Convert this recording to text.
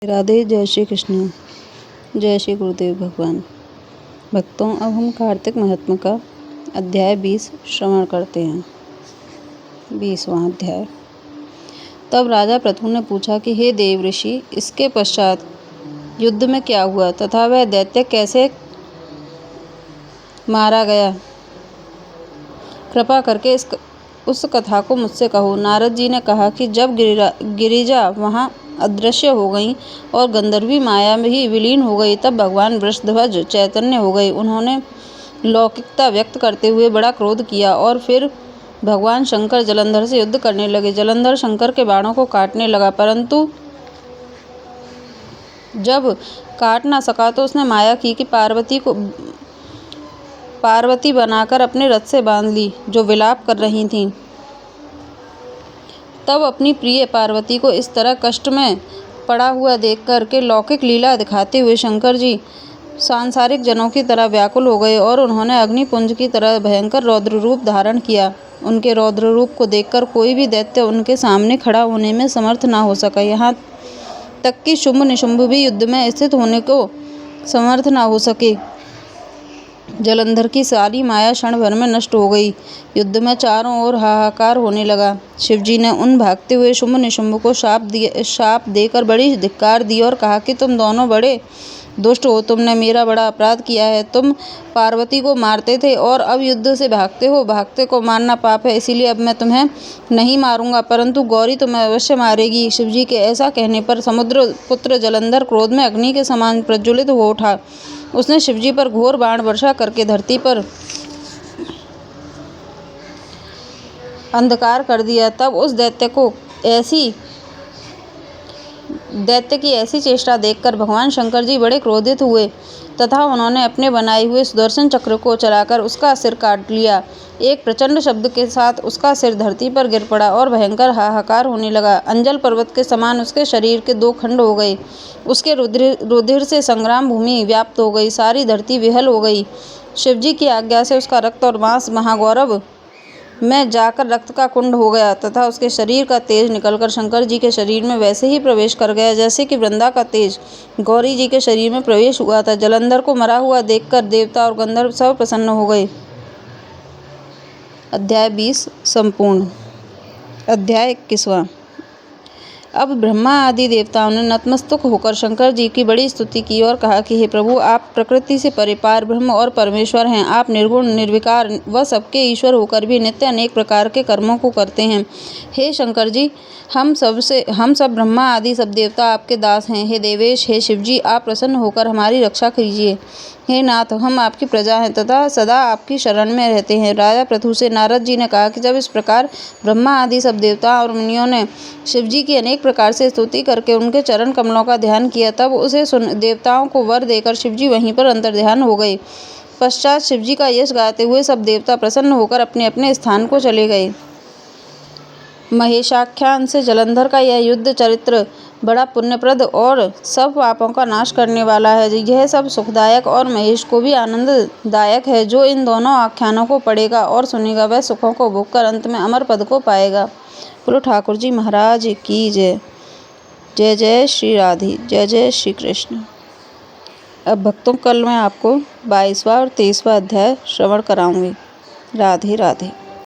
राधे। जय श्री कृष्ण। जय श्री गुरुदेव भगवान। भक्तों, अब हम कार्तिक महात्म्य का अध्याय 20 श्रवण करते हैं। 20वां अध्याय। तब राजा पृथु ने पूछा कि हे देव ऋषि, इसके पश्चात युद्ध में क्या हुआ तथा वह दैत्य कैसे मारा गया? कृपा करके उस कथा को मुझसे कहो। नारद जी ने कहा कि जब गिरिजा वहाँ अदृश्य हो गई और गंधर्वी माया में ही विलीन हो गई, तब भगवान वृषध्वज चैतन्य हो गए। उन्होंने लौकिकता व्यक्त करते हुए बड़ा क्रोध किया और फिर भगवान शंकर जलंधर से युद्ध करने लगे। जलंधर शंकर के बाणों को काटने लगा, परंतु जब काट ना सका तो उसने माया की कि पार्वती बनाकर अपने रथ से बांध ली, जो विलाप कर रही थीं। तब अपनी प्रिय पार्वती को इस तरह कष्ट में पड़ा हुआ देख करके लौकिक लीला दिखाते हुए शंकर जी सांसारिक जनों की तरह व्याकुल हो गए और उन्होंने अग्निपुंज की तरह भयंकर रौद्र रूप धारण किया। उनके रौद्र रूप को देखकर कोई भी दैत्य उनके सामने खड़ा होने में समर्थ ना हो सका। यहाँ तक कि शुंभ निशुंभ भी युद्ध में स्थित होने को समर्थ ना हो सके। जलंधर की सारी माया क्षण भर में नष्ट हो गई। युद्ध में चारों ओर हाहाकार होने लगा। शिवजी ने उन भागते हुए शुंभ निशुंभ को शाप देकर बड़ी धिक्कार दी और कहा कि तुम दोनों बड़े दुष्ट हो। तुमने मेरा बड़ा अपराध किया है। तुम पार्वती को मारते थे और अब युद्ध से भागते हो। भागते को मारना पाप है, इसीलिए अब मैं तुम्हें नहीं मारूंगा, परंतु गौरी तुम्हें अवश्य मारेगी। शिवजी के ऐसा कहने पर समुद्र पुत्र जलंधर क्रोध में अग्नि के समान प्रज्वलित हो उठा। उसने शिवजी पर घोर बाण वर्षा करके धरती पर अंधकार कर दिया। तब उस दैत्य की ऐसी चेष्टा देखकर भगवान शंकर जी बड़े क्रोधित हुए तथा उन्होंने अपने बनाए हुए सुदर्शन चक्र को चलाकर उसका सिर काट लिया। एक प्रचंड शब्द के साथ उसका सिर धरती पर गिर पड़ा और भयंकर हाहाकार होने लगा। अंजल पर्वत के समान उसके शरीर के 2 खंड हो गए। उसके रुधिर से संग्राम भूमि व्याप्त हो गई। सारी धरती विहल हो गई। शिवजी की आज्ञा से उसका रक्त और मांस महागौरव में जाकर रक्त का कुंड हो गया तथा उसके शरीर का तेज निकलकर शंकर जी के शरीर में वैसे ही प्रवेश कर गया जैसे कि वृंदा का तेज गौरी जी के शरीर में प्रवेश हुआ था। जलंधर को मरा हुआ देखकर देवता और गंधर्व सब प्रसन्न हो गए। अध्याय 20 संपूर्ण। अध्याय 21वां। अब ब्रह्मा आदि देवताओं ने नतमस्तक होकर शंकर जी की बड़ी स्तुति की और कहा कि हे प्रभु, आप प्रकृति से परिपार ब्रह्म और परमेश्वर हैं। आप निर्गुण निर्विकार व सबके ईश्वर होकर भी नित्य अनेक प्रकार के कर्मों को करते हैं। हे शंकर जी, हम सब ब्रह्मा आदि सब देवता आपके दास हैं। हे देवेश, हे शिवजी, आप प्रसन्न होकर हमारी रक्षा कीजिए। हे नाथ, हम आपकी प्रजा हैं तथा सदा आपकी शरण में रहते हैं। राजा पृथु से नारद जी ने कहा कि जब इस प्रकार ब्रह्मा आदि सब देवता और मुनियों ने शिवजी की अनेक प्रकार से स्तुति करके उनके चरण कमलों का ध्यान किया, तब उसे देवताओं को वर देकर शिवजी वहीं पर अंतर्ध्यान हो गए। पश्चात शिवजी का यश गाते हुए सब देवता प्रसन्न होकर अपने अपने स्थान को चले गए। महेशाख्यान से जलंधर का यह युद्ध चरित्र बड़ा पुण्यप्रद और सब पापों का नाश करने वाला है। यह सब सुखदायक और महेश को भी आनंददायक है। जो इन दोनों आख्यानों को पढ़ेगा और सुनेगा, वह सुखों को भोगकर अंत में अमर पद को पाएगा। बोलो ठाकुर जी महाराज की जय। जय जय श्री राधे। जय जय श्री कृष्ण। अब भक्तों, कल मैं आपको 22वां और 23वां अध्याय श्रवण कराऊंगी। राधे राधे।